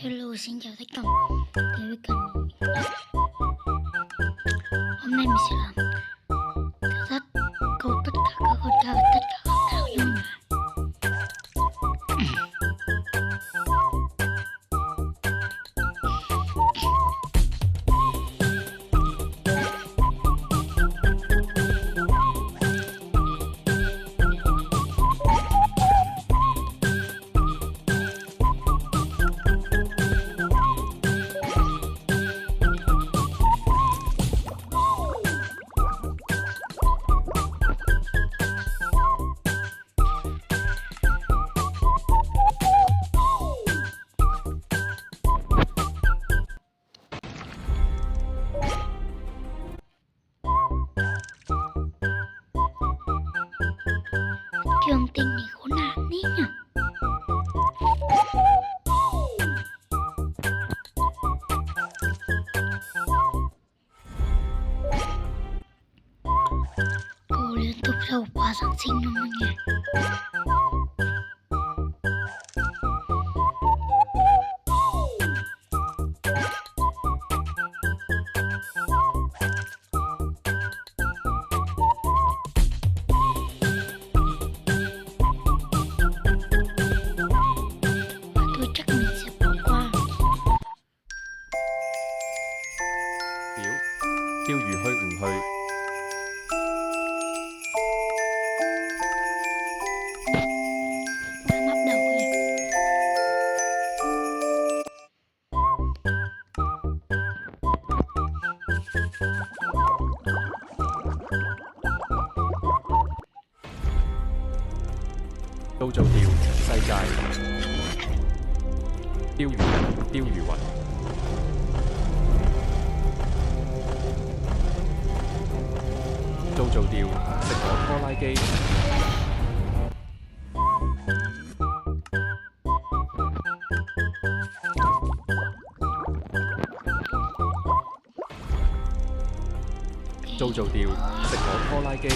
Hello, xin chào tất cả đến với kênh mình. Hôm nay mình sẽ làm thử thách câu tất cả các con cá và tất cả các thảo nhau nè. Trường tình này khốn nạn đấy nhỉ. Cô liên tục rau quả Giáng sinh luôn mọi người. Tôi chắc mình sẽ bỏ qua.表釣魚去唔去？Đã bắt đầu rồi.都做釣世界，釣魚人釣魚雲，做釣食我拖拉機，做釣食我拖拉機。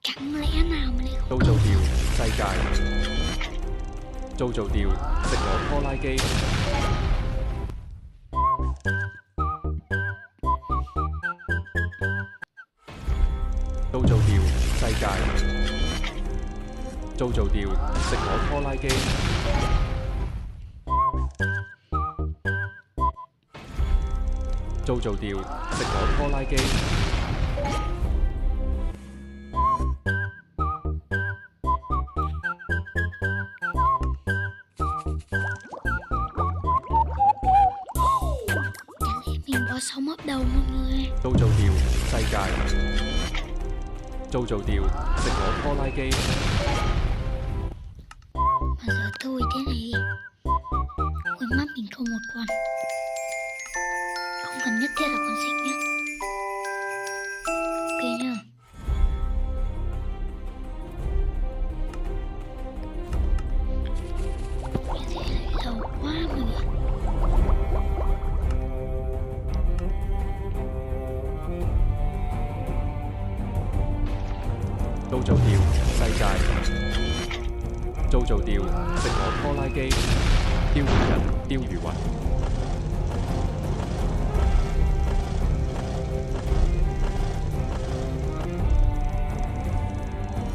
Chẳng lẽ nào mà lại không 都做釣世界，做釣食我拖拉機，都做釣世界，做釣食我拖拉機，做釣食我拖拉機。mình bỏ sống ấp đầu mọi người. 都做釣世界，做釣食我拖拉機， Mà giờ tôi thế này quên mất mình không một con. Không cần nhất thiết là con xích nhé. Ok nhá. Như thế lại lâu quá mọi người.都做釣世界，做釣食我拖拉機，釣魚人釣魚雲，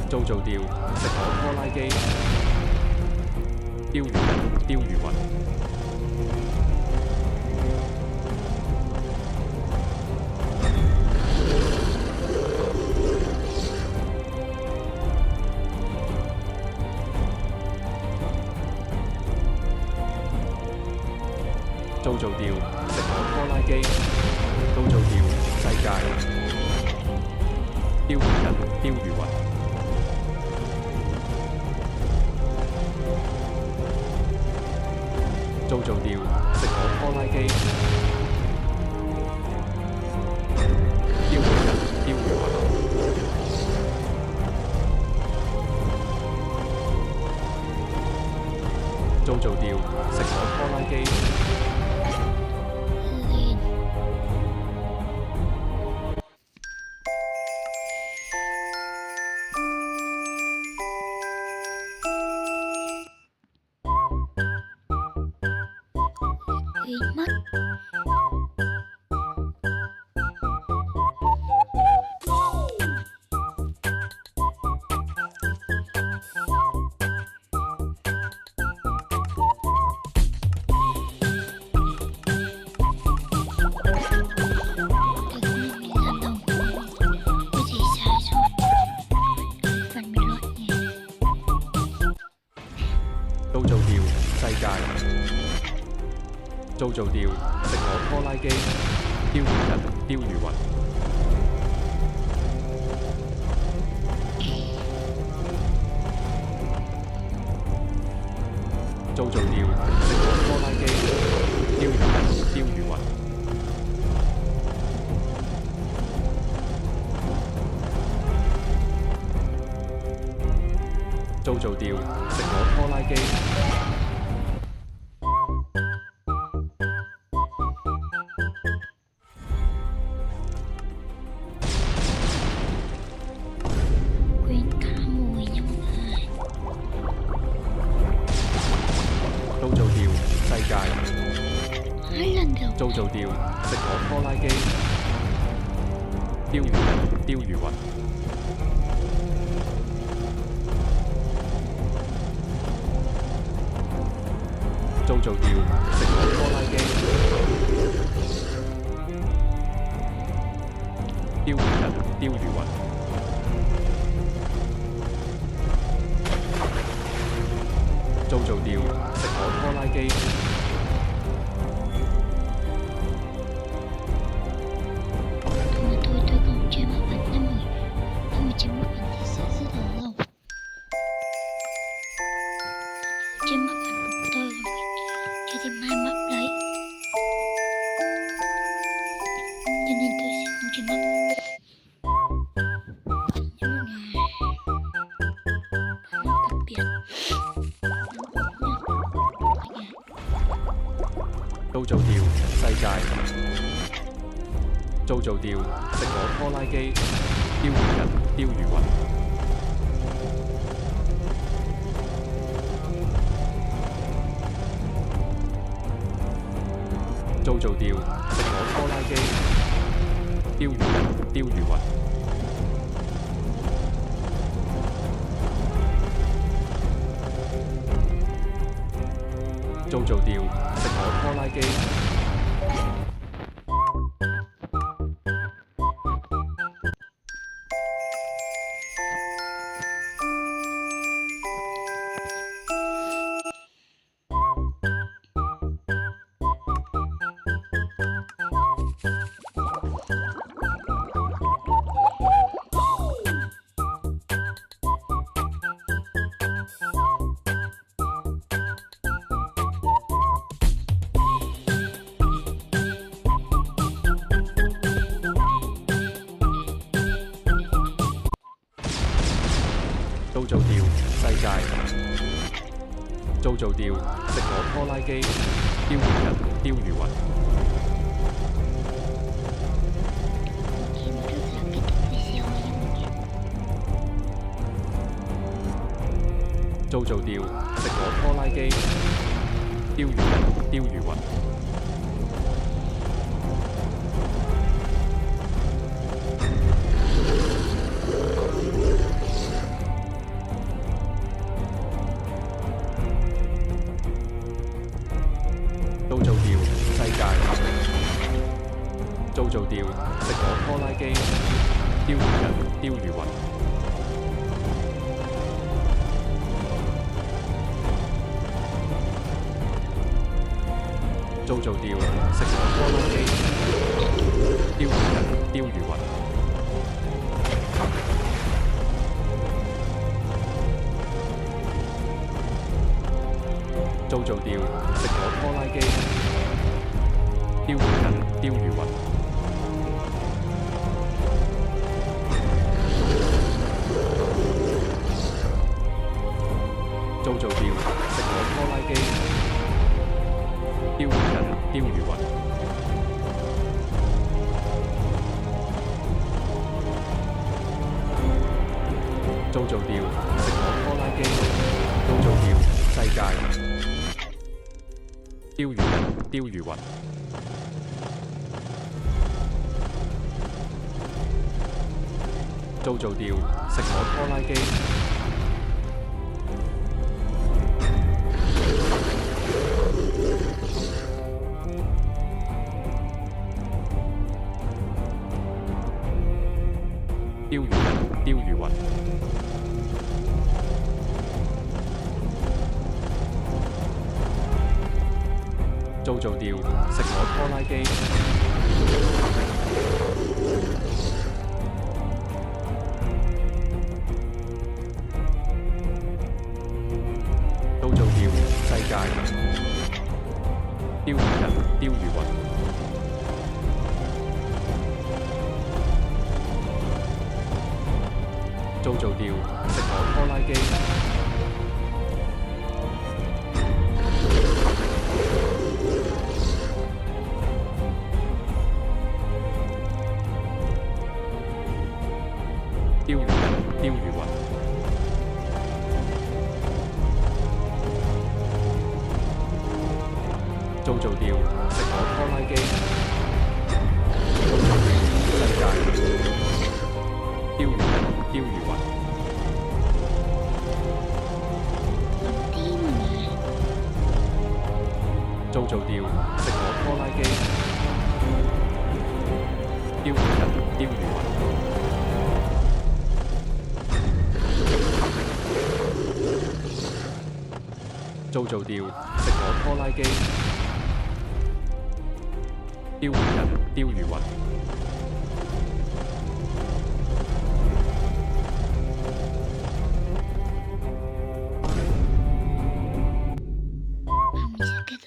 做釣食我拖拉機，釣魚人釣魚雲。做釣食我拖拉機，都做釣世界，釣魚人釣魚雲，做釣食我拖拉機，釣魚人釣魚雲，做釣食我拖拉機。變mất。做做掉世界，做做掉食我拖拉機，釣魚人釣魚雲，做做掉食我拖拉機，釣魚人釣魚雲，做做掉食我拖拉機。做做掉世界，做做掉食我拖拉機，釣魚人釣魚雲，做做掉食我拖拉機，釣魚人釣魚雲，做做掉食我拖拉機。同埋對抗這麻煩，因為這麻煩係實質流露，這麻煩對我們有啲買物禮，cho nên tôi sẽ không chơi mất. Đặc biệt做做掉世界，做做掉食我拖拉機，釣魚人釣魚雲，做做掉食我拖拉機，釣魚人釣魚雲，做做掉食我拖拉機。做做掉世界，做做掉食我拖拉機，釣魚人釣魚雲，做做掉食我拖拉機，釣魚人釣魚雲，做做掉世界，做做掉食我拖拉機，釣魚人釣魚雲，做做掉食我拖拉機，釣魚人釣魚雲，做做掉食我拖拉機，釣魚人釣魚雲，做做掉食我拖拉機，釣魚人釣魚雲，做做掉食我拖拉機，做做掉世界。釣魚人，釣魚雲。做釣，食我拖拉機。釣魚人，釣魚雲。做釣，食我拖拉機。做釣，世界。釣魚人，釣魚雲。做釣，食我拖拉機。釣魚人，釣魚雲。做釣，食我拖拉機。世界。釣魚人，釣魚雲。做釣，食我拖拉機。釣魚人，釣魚雲。做釣，食我拖拉機。釣魚人，釣魚雲。밤새게도